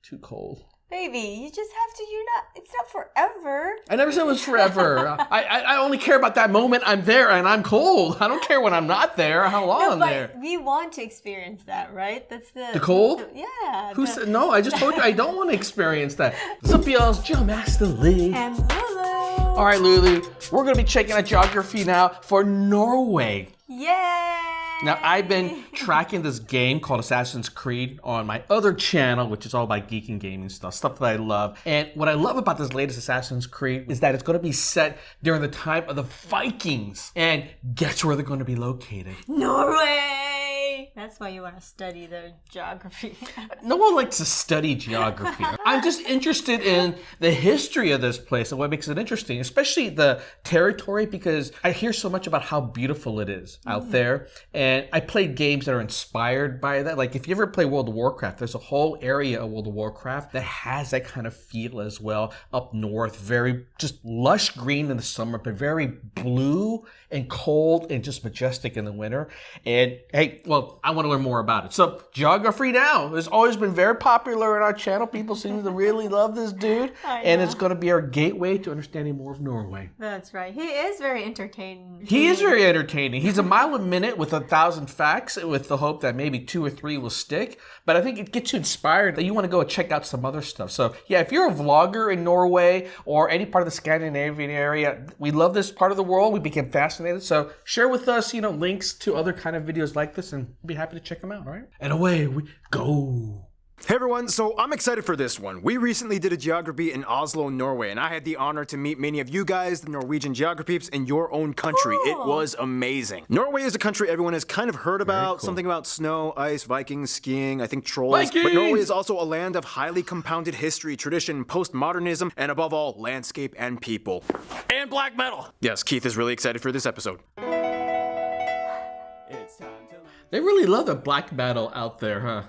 Too cold. Baby, you just have to, it's not forever. I never said it was forever. I only care about that moment I'm there and I'm cold. I don't care when I'm not there, how long I'm there. We want to experience that, right? That's the cold? Yeah. Who said, no, I just told you I don't want to experience that. What's up, y'all? It's Joe Master Lee. And Lulu. All right, Lulu, we're going to be checking out geography now for Norway. Yay! Now, I've been tracking this game called Assassin's Creed on my other channel, which is all about geeking gaming stuff that I love. And what I love about this latest Assassin's Creed is that it's going to be set during the time of the Vikings. And guess where they're going to be located? Norway! That's why you want to study the geography. No one likes to study geography. I'm just interested in the history of this place and what makes it interesting, especially the territory, because I hear so much about how beautiful it is out there. And I play games that are inspired by that. Like if you ever play World of Warcraft, there's a whole area of World of Warcraft that has that kind of feel as well. Up north, very just lush green in the summer, but very blue and cold and just majestic in the winter. And hey, well, I want to learn more about it. So Geography Now has always been very popular in our channel. People seem to really love this dude. And it's going to be our gateway to understanding more of Norway. That's right. He is very entertaining. He is very entertaining. He's a mile a minute with 1,000 facts with the hope that maybe 2 or 3 will stick. But I think it gets you inspired that you want to go and check out some other stuff. So yeah, if you're a vlogger in Norway or any part of the Scandinavian area, we love this part of the world. We became fascinated. So share with us, links to other kind of videos like this and we'll be happy to check them out, all right? And away we go. Hey everyone, so I'm excited for this one. We recently did a geography in Oslo, Norway, and I had the honor to meet many of you guys, the Norwegian geographies, in your own country. Cool. It was amazing. Norway is a country everyone has kind of heard about, something about snow, ice, Vikings, skiing, I think trolls. Vikings! But Norway is also a land of highly compounded history, tradition, postmodernism, and above all, landscape and people. And black metal! Yes, Keith is really excited for this episode. They really love the black metal out there, huh?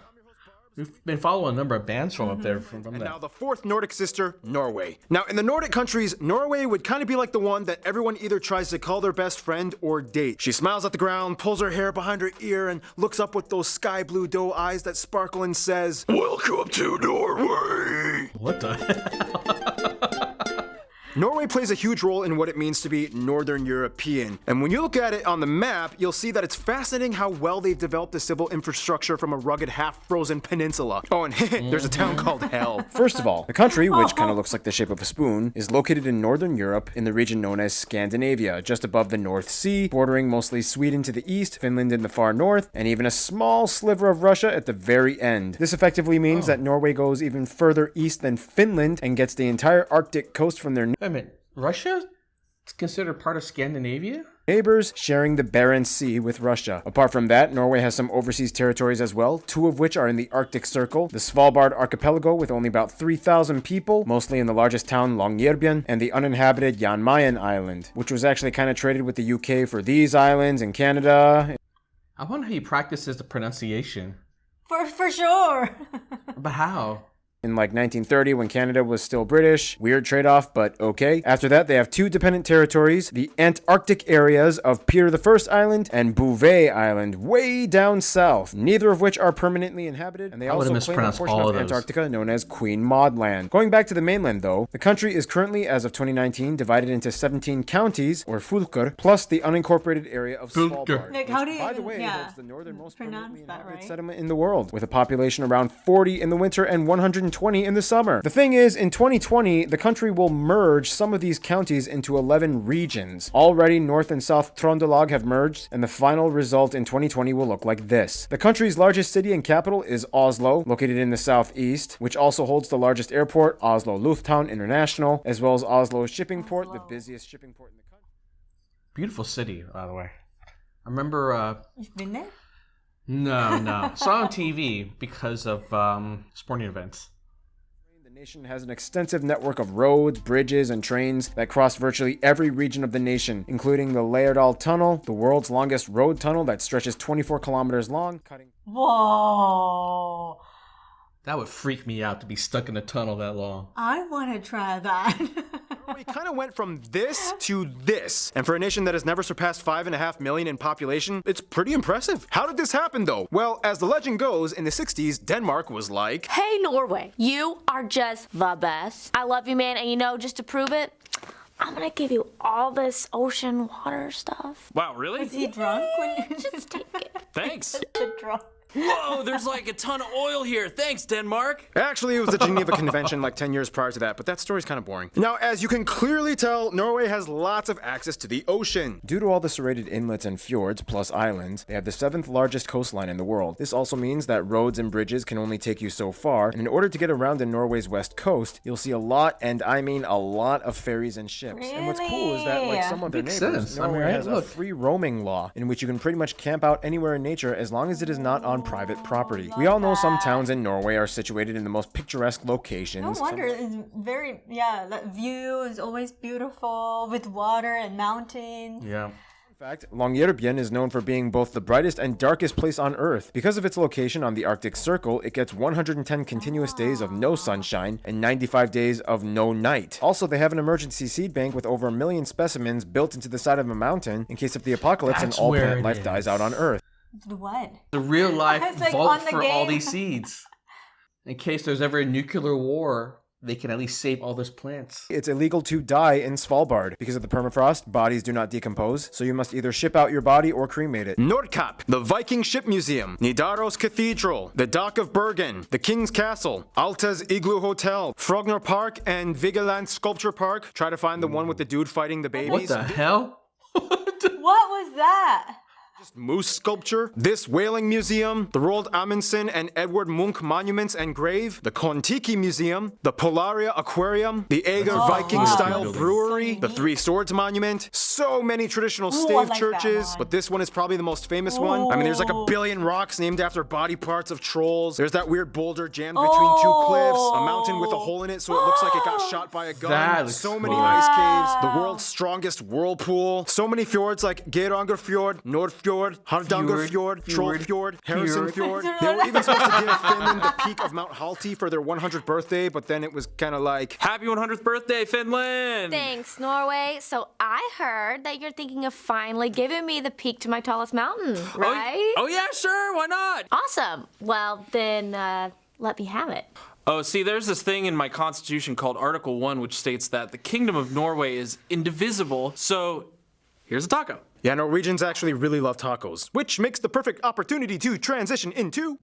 We've been following a number of bands from up there. From and that. Now the fourth Nordic sister, Norway. Now in the Nordic countries, Norway would kind of be like the one that everyone either tries to call their best friend or date. She smiles at the ground, pulls her hair behind her ear, and looks up with those sky blue doe eyes that sparkle and says, "Welcome to Norway." What the hell? Norway plays a huge role in what it means to be Northern European. And when you look at it on the map, you'll see that it's fascinating how well they've developed the civil infrastructure from a rugged, half-frozen peninsula. Oh, and there's a town called Hell. First of all, the country, which kind of looks like the shape of a spoon, is located in Northern Europe in the region known as Scandinavia, just above the North Sea, bordering mostly Sweden to the east, Finland in the far north, and even a small sliver of Russia at the very end. This effectively means that Norway goes even further east than Finland and gets the entire Arctic coast from their I mean, Russia is considered part of Scandinavia? neighbors, sharing the Barents Sea with Russia. Apart from that, Norway has some overseas territories as well, 2 of which are in the Arctic Circle, the Svalbard Archipelago with only about 3,000 people, mostly in the largest town Longyearbyen, and the uninhabited Jan Mayen Island, which was actually kind of traded with the UK for these islands and Canada. I wonder how he practices the pronunciation. For sure. But how? In like 1930 when Canada was still British. Weird trade-off, but okay. After that, they have 2 dependent territories, the Antarctic areas of Peter I Island and Bouvet Island, way down south, neither of which are permanently inhabited, and they also claim a portion of Antarctica known as Queen Maud Land. Going back to the mainland though, the country is currently, as of 2019, divided into 17 counties, or fylker, plus the unincorporated area of Svalbard. Like, how do you by the way, holds the northernmost permanently that, inhabited right? settlement in the world, with a population around 40 in the winter and 120 in the summer. The thing is, in 2020, the country will merge some of these counties into 11 regions. Already, North and South Trondelag have merged, and the final result in 2020 will look like this. The country's largest city and capital is Oslo, located in the southeast, which also holds the largest airport, Oslo Lufthavn International, as well as Oslo Shipping Port, the busiest shipping port in the country. Beautiful city, by the way. I remember... You've been there? No. Saw on TV because of sporting events. The nation has an extensive network of roads, bridges, and trains that cross virtually every region of the nation, including the Lærdal Tunnel, the world's longest road tunnel that stretches 24 kilometers long, cutting... Whoa! That would freak me out to be stuck in a tunnel that long. I want to try that. We kind of went from this to this. And for a nation that has never surpassed 5.5 million in population, it's pretty impressive. How did this happen though? Well, as the legend goes, in the 60s, Denmark was like, "Hey Norway, you are just the best. I love you, man, and you know, just to prove it, I'm gonna give you all this ocean water stuff." Wow, really? Is he drunk when you Just take it. Thanks. the drunk? Whoa, there's like a ton of oil here. Thanks, Denmark. actually, it was the Geneva Convention like 10 years prior to that, but that story's kind of boring. Now, as you can clearly tell, Norway has lots of access to the ocean. Due to all the serrated inlets and fjords, plus islands, they have the 7th largest coastline in the world. This also means that roads and bridges can only take you so far, and in order to get around in Norway's west coast, you'll see a lot, and I mean a lot of ferries and ships. And what's cool is that, like some of their Makes neighbors, sense. Norway I mean, has a look. free roaming law, in which you can pretty much camp out anywhere in nature as long as it is not on private property. We all know some towns in Norway are situated in the most picturesque locations. No wonder it's very, that view is always beautiful with water and mountains. Yeah. In fact, Longyearbyen is known for being both the brightest and darkest place on Earth. Because of its location on the Arctic Circle, it gets 110 continuous days of no sunshine and 95 days of no night. Also, they have an emergency seed bank with over 1 million specimens built into the side of a mountain in case of the apocalypse That's and all where plant it life is. dies out on Earth. What? The real life It's like vault on the for all game. these seeds. In case there's ever a nuclear war, they can at least save all those plants. It's illegal to die in Svalbard. Because of the permafrost, bodies do not decompose, so you must either ship out your body or cremate it. Nordkapp, the Viking Ship Museum, Nidaros Cathedral, the Dock of Bergen, the King's Castle, Alta's Igloo Hotel, Frogner Park, and Vigeland Sculpture Park. Try to find the one with the dude fighting the babies. What the hell? What was that? Moose sculpture, this whaling museum, the Roald Amundsen and Edward Munch monuments and grave, the Kontiki Museum, the Polaria Aquarium, the Ægir Viking-style wow. brewery, So the neat. Three Swords Monument, so many traditional Ooh, I stave like that churches, one. but this one is probably the most famous one. I mean, there's like a billion rocks named after body parts of trolls. There's that weird boulder jammed between two cliffs, a mountain with a hole in it so it looks like it got shot by a gun. That looks So many cool. ice caves, the world's strongest whirlpool, so many fjords like Geiranger Fjord, Nordfjord, Hardanger Fjord, Trollfjord, Harrison Fjord. They were even supposed to give Finland the peak of Mount Halti for their 100th birthday, but then it was kind of like, Happy 100th birthday, Finland! Thanks, Norway. So I heard that you're thinking of finally giving me the peak to my tallest mountain, right? Oh yeah, sure, why not? Awesome. Well, then let me have it. Oh, see, there's this thing in my constitution called Article 1, which states that the Kingdom of Norway is indivisible, so here's a taco. yeah, Norwegians actually really love tacos, which makes the perfect opportunity to transition into...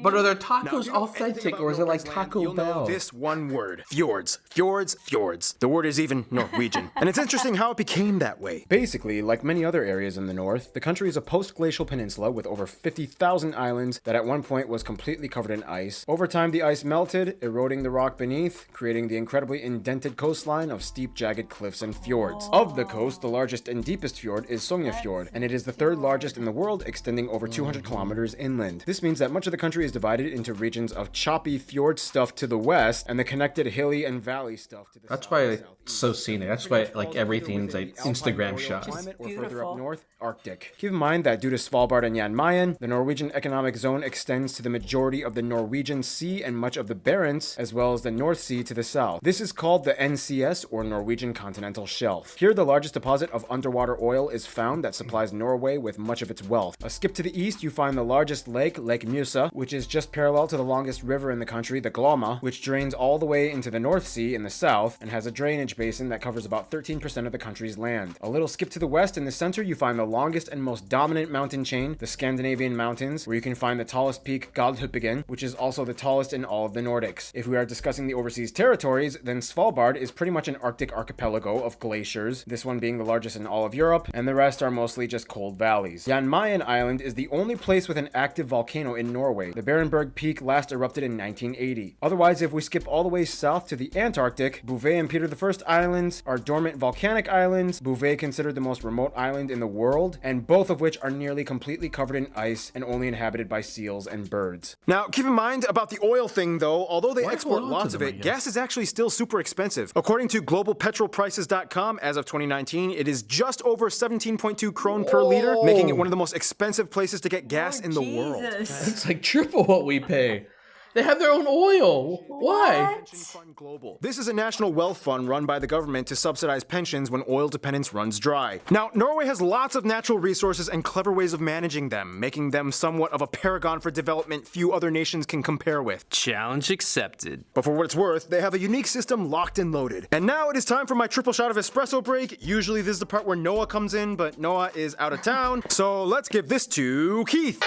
But are their Now, tacos if you know anything authentic, about or is it like Norwegian land, Taco you'll know Bell? this one word. Fjords. Fjords. Fjords. The word is even Norwegian. And it's interesting how it became that way. Basically, like many other areas in the north, the country is a post-glacial peninsula with over 50,000 islands that at one point was completely covered in ice. Over time, the ice melted, eroding the rock beneath, creating the incredibly indented coastline of steep, jagged cliffs and fjords. Of the coast, the largest and deepest fjord is Sognefjord, and it is the 3rd largest in the world, extending over 200 kilometers inland. This means that much of the country is divided into regions of choppy fjord stuff to the west and the connected hilly and valley stuff to the That's south why and it's southeast. so scenic. That's why like everything's like Instagram shot. Climate, or further beautiful. up north, Arctic. Keep in mind that due to Svalbard and Jan Mayen, the Norwegian economic zone extends to the majority of the Norwegian Sea and much of the Barents, as well as the North Sea to the south. This is called the NCS, or Norwegian Continental Shelf. Here, the largest deposit of underwater oil is found that supplies Norway with much of its wealth. A skip to the east, you find the largest lake, Lake Mjøsa, which is just parallel to the longest river in the country, the Glomma, which drains all the way into the North Sea in the south and has a drainage basin that covers about 13% of the country's land. A little skip to the west, in the center, you find the longest and most dominant mountain chain, the Scandinavian mountains, where you can find the tallest peak, Galdhøpiggen, which is also the tallest in all of the Nordics. If we are discussing the overseas territories, then Svalbard is pretty much an Arctic archipelago of glaciers, this one being the largest in all of Europe, and the rest are mostly just cold valleys. Jan Mayen Island is the only place with an active volcano in Norway. The Berenberg Peak last erupted in 1980. Otherwise, if we skip all the way south to the Antarctic, Bouvet and Peter I Islands are dormant volcanic islands, Bouvet considered the most remote island in the world, and both of which are nearly completely covered in ice and only inhabited by seals and birds. Now, keep in mind about the oil thing though, although they Why export hold on to lots of them, I it, guess? gas is actually still super expensive. According to globalpetrolprices.com, as of 2019, it is just over 17.2 krone per liter, making it one of the most expensive places to get gas in the world. Jesus. It's like triple what we pay. They have their own oil. Why? Pension Fund Global. This is a national wealth fund run by the government to subsidize pensions when oil dependence runs dry. Now, Norway has lots of natural resources and clever ways of managing them, making them somewhat of a paragon for development few other nations can compare with. Challenge accepted. But for what it's worth, they have a unique system locked and loaded. And now it is time for my triple shot of espresso break. Usually this is the part where Noah comes in, but Noah is out of town. So let's give this to Keith.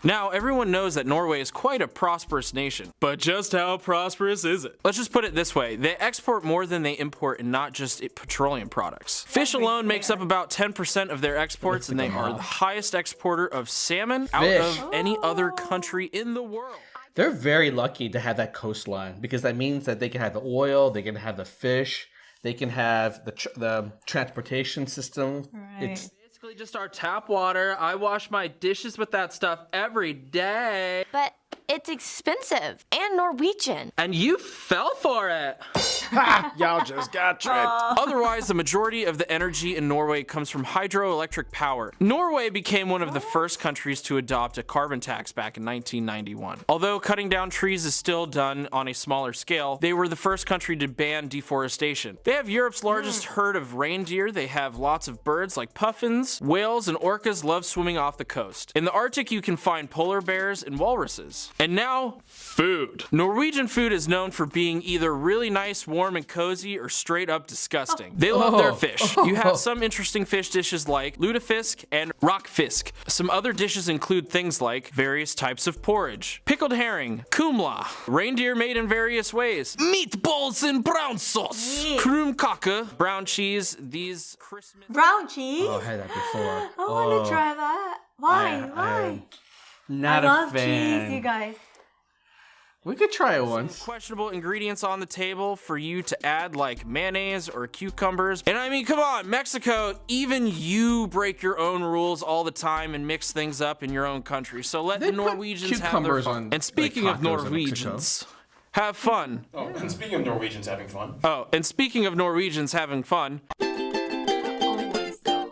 Now, everyone knows that Norway is quite a prosperous nation. But just how prosperous is it? Let's just put it this way. They export more than they import, and not just petroleum products. Fish alone makes up about 10% of their exports, and they are the highest exporter of salmon out of any other country in the world. They're very lucky to have that coastline because that means that they can have the oil, they can have the fish, they can have the transportation system. Right. It's Basically just our tap water. I wash my dishes with that stuff every day. But it's expensive and Norwegian. And you fell for it. Ha! Y'all just got tricked. Otherwise, the majority of the energy in Norway comes from hydroelectric power. Norway became one of the first countries to adopt a carbon tax back in 1991. Although cutting down trees is still done on a smaller scale, they were the first country to ban deforestation. They have Europe's largest herd of reindeer. They have lots of birds like puffins. Whales and orcas love swimming off the coast. In the Arctic, you can find polar bears and walruses. And now, food. Norwegian food is known for being either really nice, warm, and cozy, or straight up disgusting. They love their fish. You have some interesting fish dishes like lutefisk and rockfisk. Some other dishes include things like various types of porridge, pickled herring, kumla, reindeer made in various ways, meatballs in brown sauce, krumkake, brown cheese, these Christmas... Brown cheese? I had that before. I want to try that. Why? Why? Not I a love fan. cheese, you guys. We could try it once. Questionable ingredients on the table for you to add, like mayonnaise or cucumbers. And I mean, come on, Mexico, even you break your own rules all the time and mix things up in your own country. So let the put Norwegians have their cucumbers fun. on, And speaking like, of tacos in Norwegians, have fun. Oh, and speaking of Norwegians having fun. Oh, and speaking of Norwegians having fun, Always though.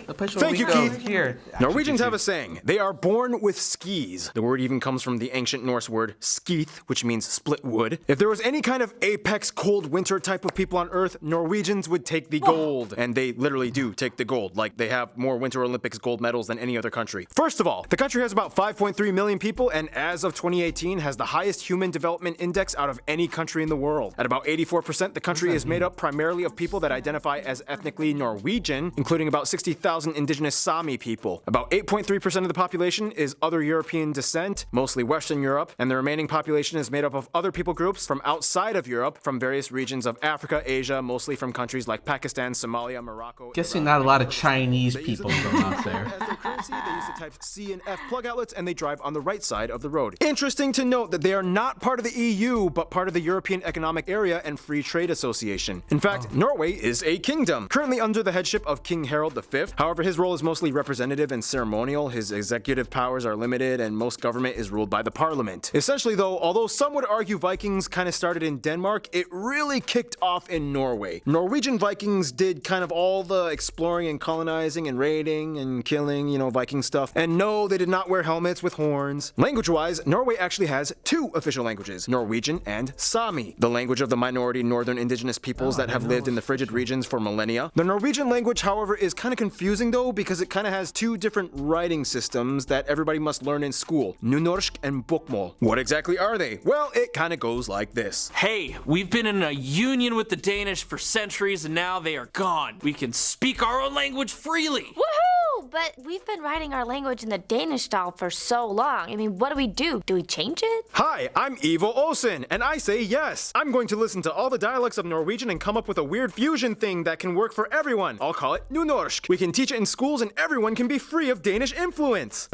The place where Thank we you, go Keith. here. Norwegians have a saying. They are born with skis. The word even comes from the ancient Norse word skeith, which means split wood. If there was any kind of apex cold winter type of people on Earth, Norwegians would take the gold. And they literally do take the gold. Like, they have more Winter Olympics gold medals than any other country. First of all, the country has about 5.3 million people, and as of 2018 has the highest human development index out of any country in the world. At about 84%, the country is made up primarily of people that identify as ethnically Norwegian, including about 60,000 indigenous Sami people. About 8.3% of the population is other European descent, mostly Western Europe, and the remaining population is made up of other people groups from outside of Europe, from various regions of Africa, Asia, mostly from countries like Pakistan, Somalia, Morocco. Guessing Iran. not a lot of Chinese They use people it going out there. as their currency. They use the types C and F plug outlets, and they drive on the right side of the road. Interesting to note that they are not part of the EU, but part of the European Economic Area and Free Trade Association. In fact, Norway is a kingdom, currently under the headship of King Harald V. However, his role is mostly representative and ceremonial. His executive powers are limited, and most government is ruled by the parliament. Essentially, though, although some would argue Vikings kind of started in Denmark, it really kicked off in Norway. Norwegian Vikings did kind of all the exploring and colonizing and raiding and killing, Viking stuff. And no, they did not wear helmets with horns. Language-wise, Norway actually has two official languages, Norwegian and Sami, the language of the minority northern indigenous peoples that have lived in the frigid regions for millennia. The Norwegian language, however, is kind of confusing though, because it kind of has two different writing systems that everybody must learn in school, Nynorsk and Bokmål. What exactly are they? Well, it kind of goes like this. hey, we've been in a union with the Danish for centuries and now they are gone. We can speak our own language freely. Woohoo! But we've been writing our language in the Danish style for so long. I mean, what do? Do we change it? Hi, I'm Ivo Olsen, and I say yes. I'm going to listen to all the dialects of Norwegian and come up with a weird fusion thing that can work for everyone. I'll call it Nynorsk. We can teach it in schools and everyone can be free of Danish influence.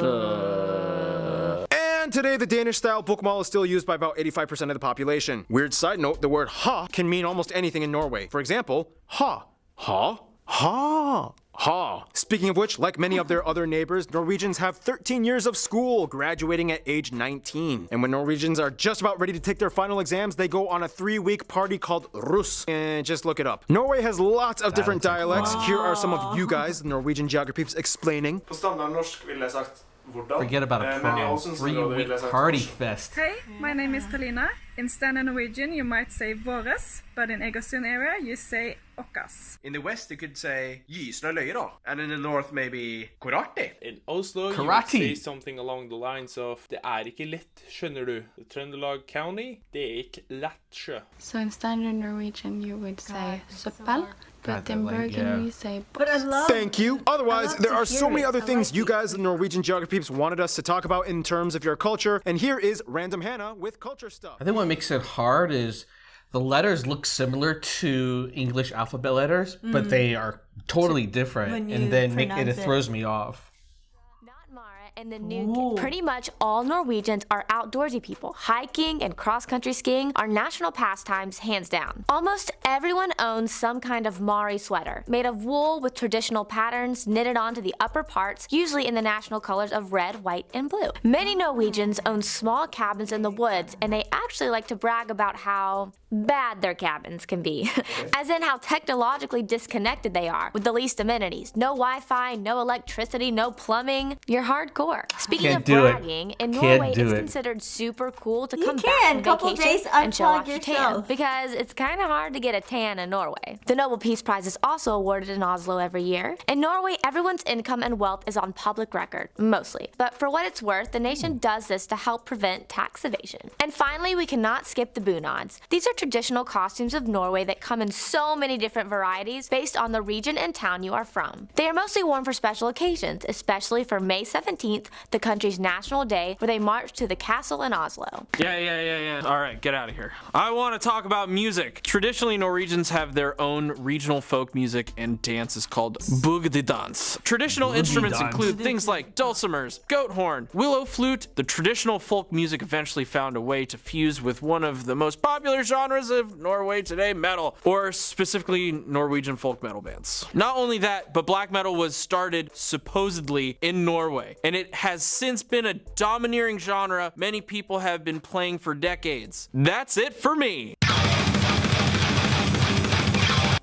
And today, the Danish-style bokmål is still used by about 85% of the population. Weird side note, the word ha can mean almost anything in Norway. For example, ha. Ha? Ha. Ha. Speaking of which, like many of their other neighbors, Norwegians have 13 years of school, graduating at age 19. And when Norwegians are just about ready to take their final exams, they go on a 3-week party called Russ. And just look it up. Norway has lots of different dialects. Here are some of you guys, the Norwegian geographies, explaining. På standardnorsk ville jeg sagt Forget about a prom. 3-week party fest. Hey, my name is Talina. In standard Norwegian, you might say våres, but in Egersund area, you say okkas. In the west, you could say gysna løyer, and in the north, maybe karate. In Oslo, you would Karate. say something along the lines of det ikke lett, skjønner du. The Trøndelag County, det ikke lett sjø. So in standard Norwegian you would say søppel, but in like, Bergen yeah. we say But I boss. love. Thank you. Otherwise, love there to are so hear many it. other I things like you it. guys, the Norwegian geography peeps, wanted us to talk about in terms of your culture. And here is Random Hannah with culture stuff. I think what makes it hard is the letters look similar to English alphabet letters, but they are totally different, when and you then it pronounce it. throws me off. Not Mara and the new pretty much all Norwegians are outdoorsy people. Hiking and cross-country skiing are national pastimes hands down. Almost everyone owns some kind of Mari sweater, made of wool with traditional patterns knitted onto the upper parts, usually in the national colors of red, white, and blue. Many Norwegians own small cabins in the woods, and they actually like to brag about how bad their cabins can be. As in how technologically disconnected they are, with the least amenities. No Wi-Fi, no electricity, no plumbing. You're hardcore. Speaking Can't of do it. bragging, in Can't Norway do it's it. considered super cool to You come can. back Couple from vacation days and show off unplug your tan, yourself. because it's kind of hard to get a tan in Norway. The Nobel Peace Prize is also awarded in Oslo every year. In Norway, everyone's income and wealth is on public record, mostly. But for what it's worth, the nation does this to help prevent tax evasion. And finally, we cannot skip the bunads. These are traditional costumes of Norway that come in so many different varieties based on the region and town you are from. They are mostly worn for special occasions, especially for May 17th, the country's national day, where they march to the castle in Oslo. Yeah. All right, get out of here. I want to talk about music. Traditionally, Norwegians have their own regional folk music and dances called bugdedans. Traditional instruments include things like dulcimers, goat horn, willow flute. The traditional folk music eventually found a way to fuse with one of the most popular genres of Norway today, metal, or specifically Norwegian folk metal bands. Not only that, but black metal was started supposedly in Norway, and it has since been a domineering genre many people have been playing for decades. That's it for me.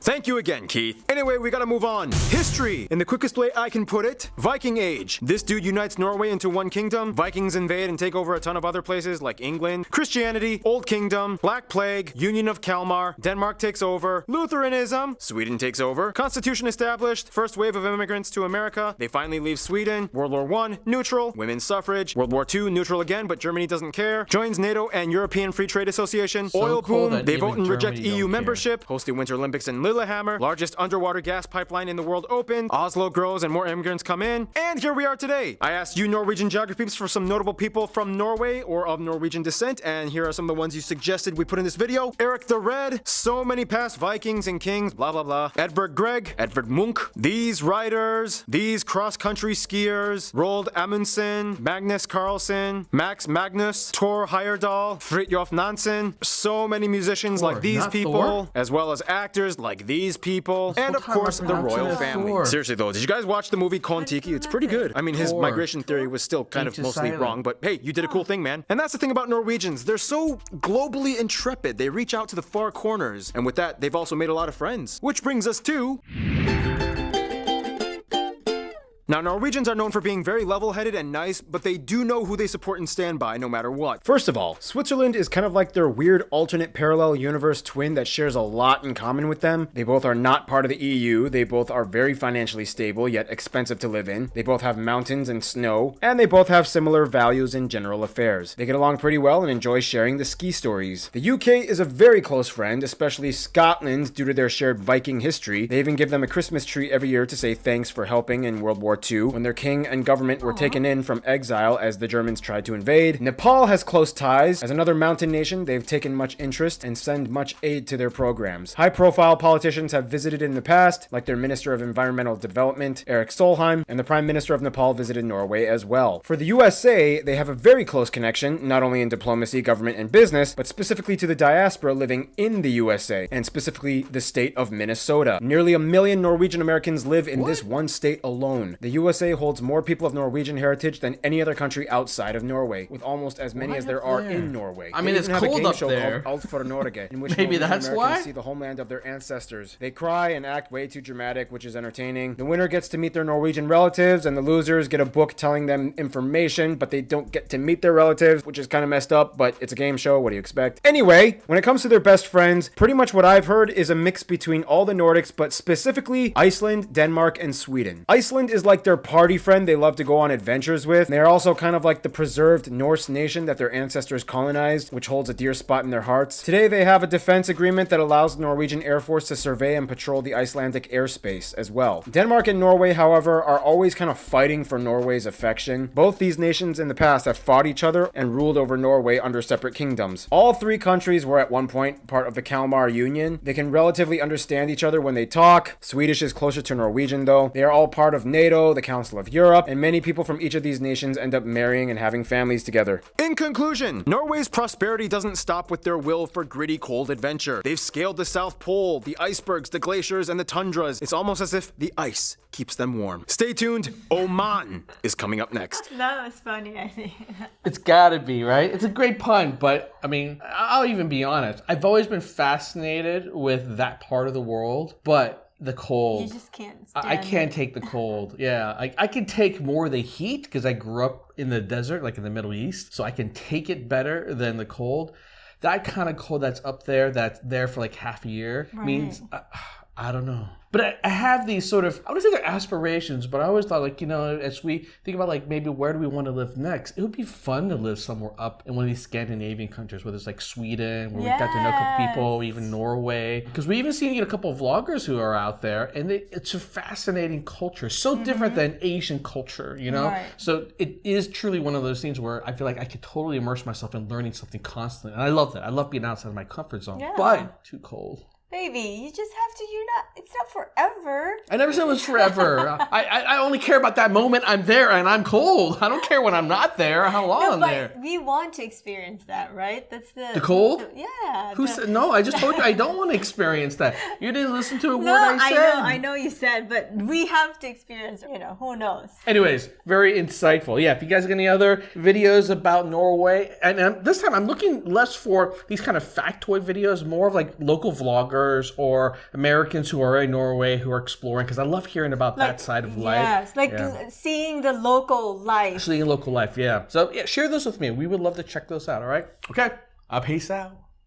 Thank you again, Keith. Anyway, we gotta move on. History. In the quickest way I can put it, Viking Age. This dude unites Norway into one kingdom. Vikings invade and take over a ton of other places like England. Christianity, Old Kingdom, Black Plague, Union of Kalmar, Denmark takes over, Lutheranism, Sweden takes over, Constitution established, first wave of immigrants to America, they finally leave Sweden, World War I, neutral, women's suffrage, World War II, neutral again, but Germany doesn't care, joins NATO and European Free Trade Association, oil cool boom, that they even vote and reject Germany EU don't care. membership, host the Winter Olympics in Lillehammer, largest underwater gas pipeline in the world opened, Oslo grows and more immigrants come in, and here we are today. I asked you Norwegian geography peeps for some notable people from Norway or of Norwegian descent, and here are some of the ones you suggested we put in this video. Eric the Red, so many past Vikings and kings, blah blah blah. Edvard Grieg, Edvard Munch, these riders, these cross-country skiers, Roald Amundsen, Magnus Carlsen, Max Magnus, Thor Heyerdahl, Fridtjof Nansen, so many musicians Thor, like these not people, Thor? as well as actors like these people, and of time course I'm the pronouncing royal it family. Thor. Seriously though, did you guys watch the movie Kon-Tiki? It's pretty good. I mean, his Thor. migration theory was still kind of H is mostly silent. wrong, but hey, you did a cool thing, man. And that's the thing about Norwegians. They're so globally intrepid. They reach out to the far corners. And with that, they've also made a lot of friends. Which brings us to... Now, Norwegians are known for being very level-headed and nice, but they do know who they support and stand by no matter what. First of all, Switzerland is kind of like their weird alternate parallel universe twin that shares a lot in common with them. They both are not part of the EU, they both are very financially stable yet expensive to live in, they both have mountains and snow, and they both have similar values in general affairs. They get along pretty well and enjoy sharing the ski stories. The UK is a very close friend, especially Scotland due to their shared Viking history. They even give them a Christmas tree every year to say thanks for helping in World War II when their king and government were taken in from exile as the Germans tried to invade. Nepal has close ties. As another mountain nation, they've taken much interest and send much aid to their programs. High-profile politicians have visited in the past, like their Minister of Environmental Development, Erik Solheim, and the Prime Minister of Nepal visited Norway as well. For the USA, they have a very close connection, not only in diplomacy, government, and business, but specifically to the diaspora living in the USA, and specifically the state of Minnesota. Nearly 1 million Norwegian Americans live in this one state alone. The The USA holds more people of Norwegian heritage than any other country outside of Norway, with almost as many as there are in Norway. I mean, They it's even have a cold game up show there. called Alt for Norge, in which Maybe Norwegian that's Americans why? see the homeland of their ancestors. They cry and act way too dramatic, which is entertaining. The winner gets to meet their Norwegian relatives, and the losers get a book telling them information, but they don't get to meet their relatives, which is kind of messed up, but it's a game show. What do you expect? Anyway, when it comes to their best friends, pretty much what I've heard is a mix between all the Nordics, but specifically Iceland, Denmark, and Sweden. Iceland is like their party friend they love to go on adventures with. They're also kind of like the preserved Norse nation that their ancestors colonized, which holds a dear spot in their hearts. Today, they have a defense agreement that allows the Norwegian Air Force to survey and patrol the Icelandic airspace as well. Denmark and Norway, however, are always kind of fighting for Norway's affection. Both these nations in the past have fought each other and ruled over Norway under separate kingdoms. All three countries were at one point part of the Kalmar Union. They can relatively understand each other when they talk. Swedish is closer to Norwegian though. They are all part of NATO, the Council of Europe, and many people from each of these nations end up marrying and having families together. In conclusion, Norway's prosperity doesn't stop with their will for gritty cold adventure. They've scaled the South Pole, the icebergs, the glaciers, and the tundras. It's almost as if the ice keeps them warm. Stay tuned. Oman is coming up next. That was funny, I think. It's gotta be, right? It's a great pun, but I mean, I'll even be honest. I've always been fascinated with that part of the world, but the cold. You just can't stand I can't take the cold. Yeah, I can take more of the heat because I grew up in the desert, like in the Middle East, so I can take it better than the cold. That kind of cold that's up there, that's there for like half a year, means, I don't know. But I have these sort of, I wouldn't say they're aspirations, but I always thought, like, you know, as we think about, like, maybe where do we want to live next, it would be fun to live somewhere up in one of these Scandinavian countries, whether it's like Sweden, where we got to know a couple people, even Norway. Because we even seen a couple of vloggers who are out there, and it's a fascinating culture. So different than Asian culture, you know? Right. So it is truly one of those things where I feel like I could totally immerse myself in learning something constantly. And I love that. I love being outside of my comfort zone. Yeah. But too cold. Baby, you just have to, it's not forever. I never said it was forever. I only care about that moment I'm there and I'm cold. I don't care when I'm not there, how long I'm there. We want to experience that, right? That's the cold? Yeah. Who said, no, I just told you I don't want to experience that. You didn't listen to a word No, I said. I know you said, but we have to experience, who knows? Anyways, very insightful. Yeah, if you guys got any other videos about Norway, and this time I'm looking less for these kind of factoid videos, more of like local vloggers or Americans who are in Norway who are exploring, because I love hearing about that side of life. Yes, seeing the local life. Seeing local life, yeah. So yeah, share those with me. We would love to check those out, all right? Okay, peace out.